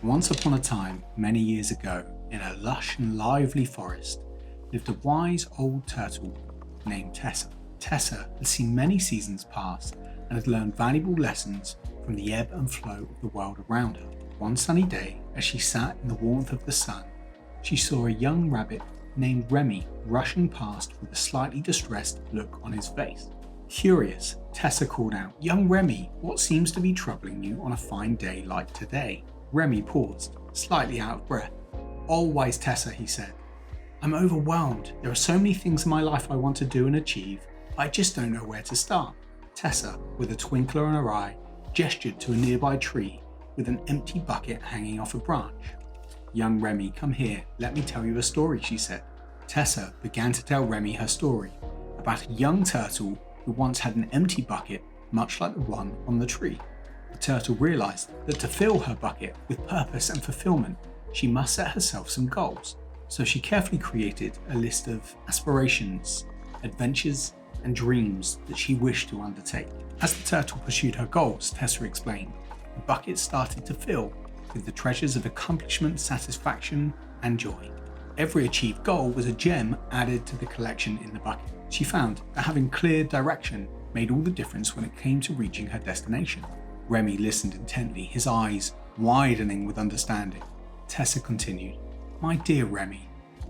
Once upon a time, many years ago, in a lush and lively forest, lived a wise old turtle named Tessa. Tessa had seen many seasons pass and had learned valuable lessons from the ebb and flow of the world around her. One sunny day, as she sat in the warmth of the sun, she saw a young rabbit named Remy rushing past with a slightly distressed look on his face. Curious, Tessa called out, "Young Remy, what seems to be troubling you on a fine day like today?" Remy paused, slightly out of breath. "Oh, wise Tessa," he said, "I'm overwhelmed. There are so many things in my life I want to do and achieve, but I just don't know where to start." Tessa, with a twinkle in her eye, gestured to a nearby tree with an empty bucket hanging off a branch. "Young Remy, come here, let me tell you a story," she said. Tessa began to tell Remy her story about a young turtle who once had an empty bucket much like the one on the tree. The turtle realised that to fill her bucket with purpose and fulfilment, she must set herself some goals. So she carefully created a list of aspirations, adventures, and dreams that she wished to undertake. As the turtle pursued her goals, Tessa explained, the bucket started to fill with the treasures of accomplishment, satisfaction, and joy. Every achieved goal was a gem added to the collection in the bucket. She found that having clear direction made all the difference when it came to reaching her destination. Remy listened intently, his eyes widening with understanding. Tessa continued, "My dear Remy,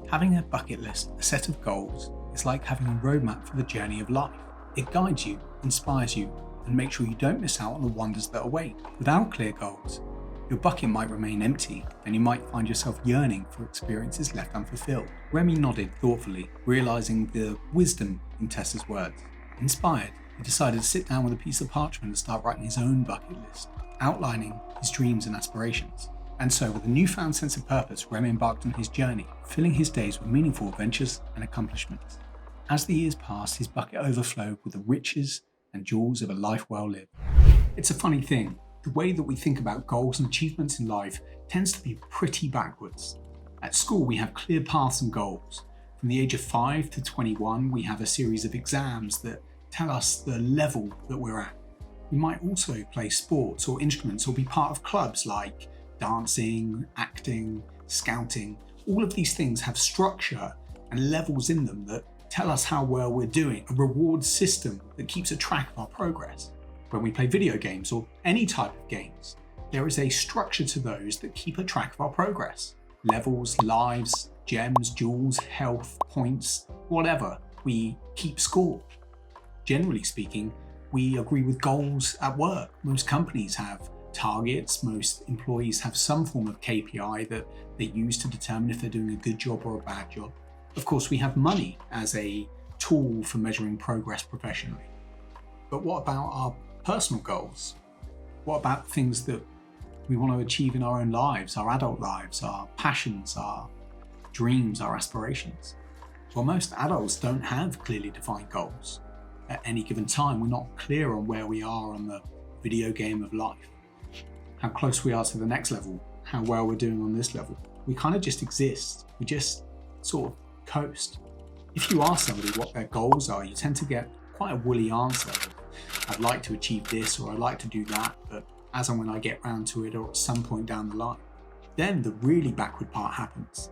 having a bucket list, a set of goals, is like having a roadmap for the journey of life. It guides you, inspires you, and makes sure you don't miss out on the wonders that await. Without clear goals, your bucket might remain empty, and you might find yourself yearning for experiences left unfulfilled." Remy nodded thoughtfully, realising the wisdom in Tessa's words. Inspired, he decided to sit down with a piece of parchment and start writing his own bucket list, outlining his dreams and aspirations. And so, with a newfound sense of purpose, Remy embarked on his journey, filling his days with meaningful adventures and accomplishments. As the years passed, his bucket overflowed with the riches and jewels of a life well lived. It's a funny thing. The way that we think about goals and achievements in life tends to be pretty backwards. At school, we have clear paths and goals. From the age of 5 to 21, we have a series of exams that tell us the level that we're at. We might also play sports or instruments or be part of clubs like dancing, acting, scouting. All of these things have structure and levels in them that tell us how well we're doing, a reward system that keeps a track of our progress. When we play video games or any type of games, there is a structure to those that keep a track of our progress. Levels, lives, gems, jewels, health, points, whatever, we keep score. Generally speaking, we agree with goals at work. Most companies have targets, most employees have some form of KPI that they use to determine if they're doing a good job or a bad job. Of course, we have money as a tool for measuring progress professionally. But what about our personal goals? What about things that we want to achieve in our own lives, our adult lives, our passions, our dreams, our aspirations? Well, most adults don't have clearly defined goals. At any given time, we're not clear on where we are on the video game of life, how close we are to the next level, how well we're doing on this level. We kind of just exist. We just sort of coast. If you ask somebody what their goals are, you tend to get quite a woolly answer. I'd like to achieve this or I'd like to do that, but as and when I get round to it or at some point down the line. Then the really backward part happens.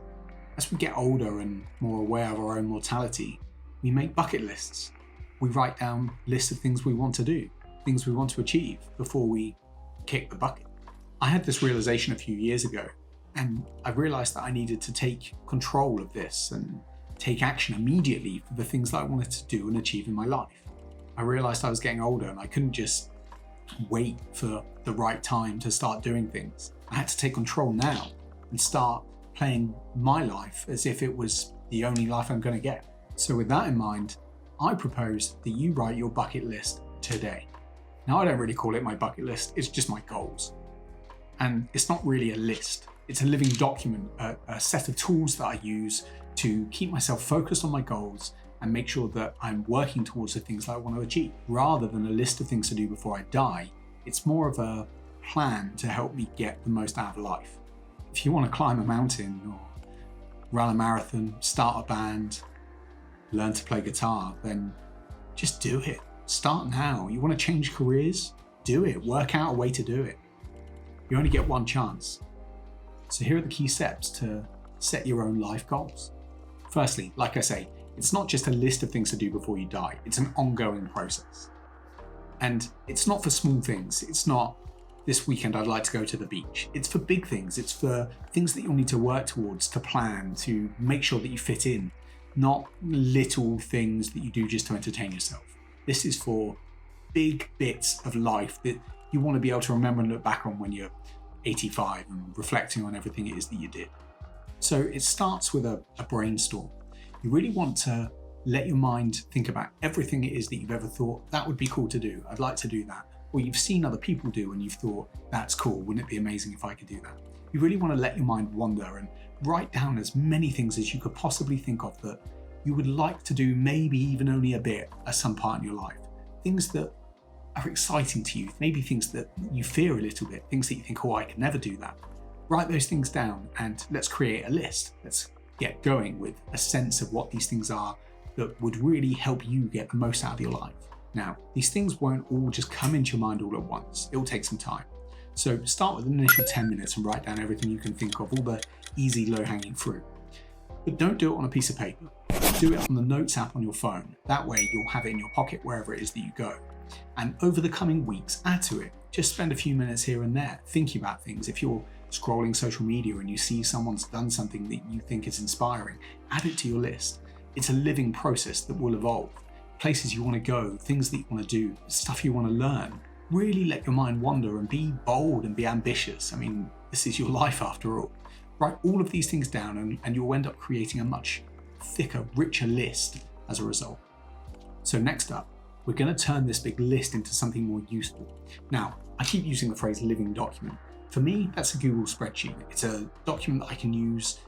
As we get older and more aware of our own mortality, we make bucket lists. We write down lists of things we want to do, things we want to achieve before we kick the bucket. I had this realization a few years ago, and I realized that I needed to take control of this and take action immediately for the things that I wanted to do and achieve in my life. I realized I was getting older and I couldn't just wait for the right time to start doing things. I had to take control now and start playing my life as if it was the only life I'm going to get. So with that in mind, I propose that you write your bucket list today. Now, I don't really call it my bucket list, it's just my goals. And it's not really a list, it's a living document, a set of tools that I use to keep myself focused on my goals and make sure that I'm working towards the things that I want to achieve. Rather than a list of things to do before I die, it's more of a plan to help me get the most out of life. If you want to climb a mountain or run a marathon, start a band, learn to play guitar, then just do it. Start now. You want to change careers? Do it. Work out a way to do it. You only get one chance. So here are the key steps to set your own life goals. Firstly, like I say, it's not just a list of things to do before you die, it's an ongoing process. And it's not for small things. It's not, this weekend I'd like to go to the beach. It's for big things. It's for things that you'll need to work towards, to plan, to make sure that you fit in, not little things that you do just to entertain yourself. This is for big bits of life that you want to be able to remember and look back on when you're 85 and reflecting on everything it is that you did. So it starts with a brainstorm. You really want to let your mind think about everything it is that you've ever thought, that would be cool to do, I'd like to do that. Or you've seen other people do and you've thought, that's cool, wouldn't it be amazing if I could do that? You really want to let your mind wander and write down as many things as you could possibly think of that you would like to do, maybe even only a bit at some part in your life. Things that are exciting to you, maybe things that you fear a little bit, things that you think, oh, I could never do that. Write those things down and let's create a list. Let's get going with a sense of what these things are that would really help you get the most out of your life. Now, these things won't all just come into your mind all at once. It will take some time. So start with an initial 10 minutes and write down everything you can think of, all the easy low-hanging fruit. But don't do it on a piece of paper. Do it on the Notes app on your phone. That way you'll have it in your pocket wherever it is that you go. And over the coming weeks, add to it. Just spend a few minutes here and there thinking about things. If you're scrolling social media and you see someone's done something that you think is inspiring, add it to your list. It's a living process that will evolve. Places you want to go, things that you want to do, stuff you want to learn. Really let your mind wander and be bold and be ambitious. I mean, this is your life after all. Write all of these things down and you'll end up creating a much thicker, richer list as a result. So next up, we're going to turn this big list into something more useful. Now, I keep using the phrase living document. For me, that's a Google spreadsheet. It's a document that I can use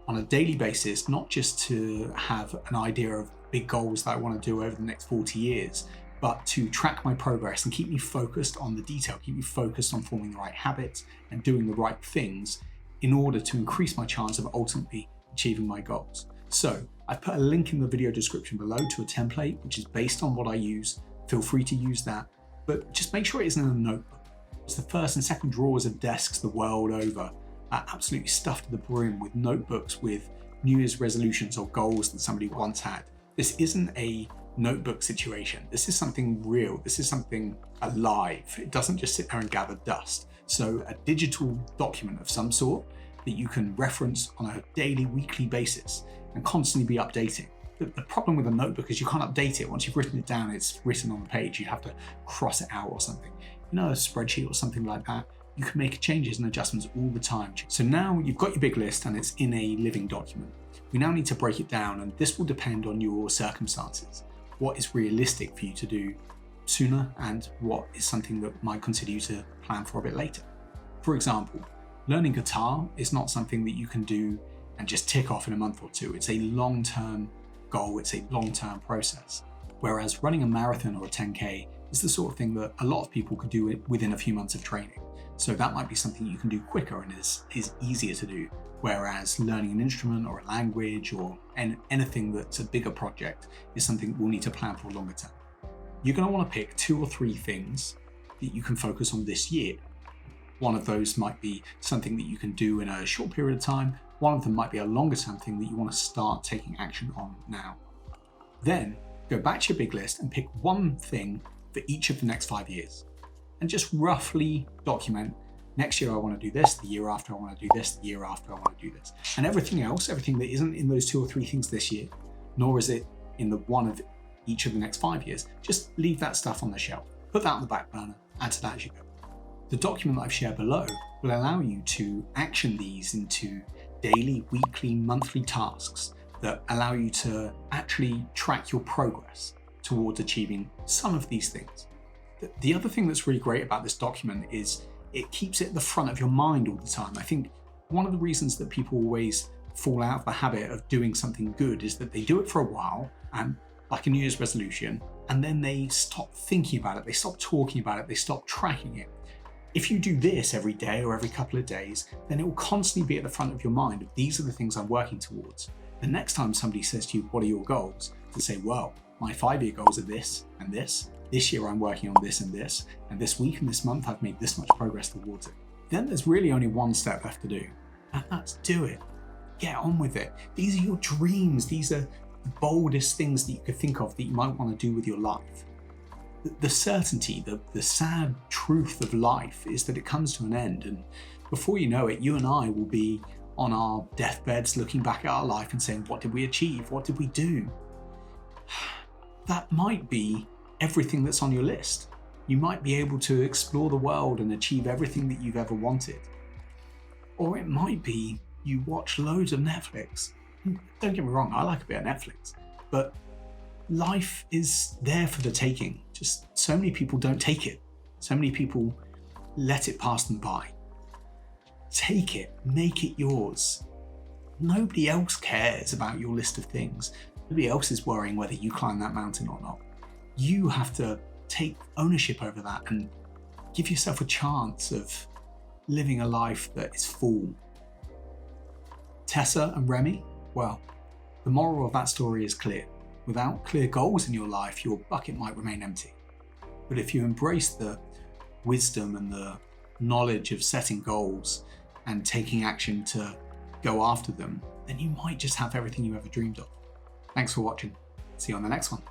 on a daily basis, not just to have an idea of big goals that I want to do over the next 40 years, but to track my progress and keep me focused on the detail, keep me focused on forming the right habits and doing the right things in order to increase my chance of ultimately achieving my goals. So I've put a link in the video description below to a template, which is based on what I use. Feel free to use that, but just make sure it isn't in a notebook. It's the first and second drawers of desks the world over are absolutely stuffed to the brim with notebooks with New Year's resolutions or goals that somebody once had. This isn't a notebook situation. This is something real. This is something alive. It doesn't just sit there and gather dust. So a digital document of some sort that you can reference on a daily, weekly basis and constantly be updating. The problem with a notebook is you can't update it. Once you've written it down, it's written on the page. You have to cross it out or something. You know, a spreadsheet or something like that, you can make changes and adjustments all the time. So now you've got your big list and it's in a living document. We now need to break it down, and this will depend on your circumstances. What is realistic for you to do sooner and what is something that might consider you to plan for a bit later. For example, learning guitar is not something that you can do and just tick off in a month or two. It's a long-term goal, it's a long-term process. Whereas running a marathon or a 10K is the sort of thing that a lot of people could do within a few months of training. So that might be something you can do quicker and is easier to do. Whereas learning an instrument or a language or anything that's a bigger project is something we'll need to plan for longer term. You're going to want to pick 2 or 3 things that you can focus on this year. One of those might be something that you can do in a short period of time. One of them might be a longer term thing that you want to start taking action on now. Then go back to your big list and pick one thing for each of the next 5 years. And just roughly document, next year I want to do this, the year after I want to do this, the year after I want to do this. And everything else, everything that isn't in those 2 or 3 things this year, nor is it in the one of each of the next 5 years, just leave that stuff on the shelf. Put that on the back burner, add to that as you go. The document that I've shared below will allow you to action these into daily, weekly, monthly tasks that allow you to actually track your progress towards achieving some of these things. The other thing that's really great about this document is it keeps it at the front of your mind all the time. I think one of the reasons that people always fall out of the habit of doing something good is that they do it for a while, and like a New Year's resolution, and then they stop thinking about it, they stop talking about it, they stop tracking it. If you do this every day or every couple of days, then it will constantly be at the front of your mind of these are the things I'm working towards. The next time somebody says to you, what are your goals? To say, well, my 5-year goals are this and this. This year I'm working on this, and this week and this month I've made this much progress towards it. Then there's really only one step left to do. and that's do it. Get on with it. These are your dreams. These are the boldest things that you could think of that you might want to do with your life. The certainty, the sad truth of life is that it comes to an end, and before you know it, you and I will be on our deathbeds looking back at our life and saying, what did we achieve? What did we do? That might be everything that's on your list. You might be able to explore the world and achieve everything that you've ever wanted. Or it might be you watch loads of Netflix. Don't get me wrong, I like a bit of Netflix, but life is there for the taking. Just so many people don't take it. So many people let it pass them by. Take it, make it yours. Nobody else cares about your list of things. Nobody else is worrying whether you climb that mountain or not. You have to take ownership over that and give yourself a chance of living a life that is full. Tessa and Remy, well, the moral of that story is clear. Without clear goals in your life, your bucket might remain empty. But if you embrace the wisdom and the knowledge of setting goals and taking action to go after them, then you might just have everything you ever dreamed of. Thanks for watching. See you on the next one.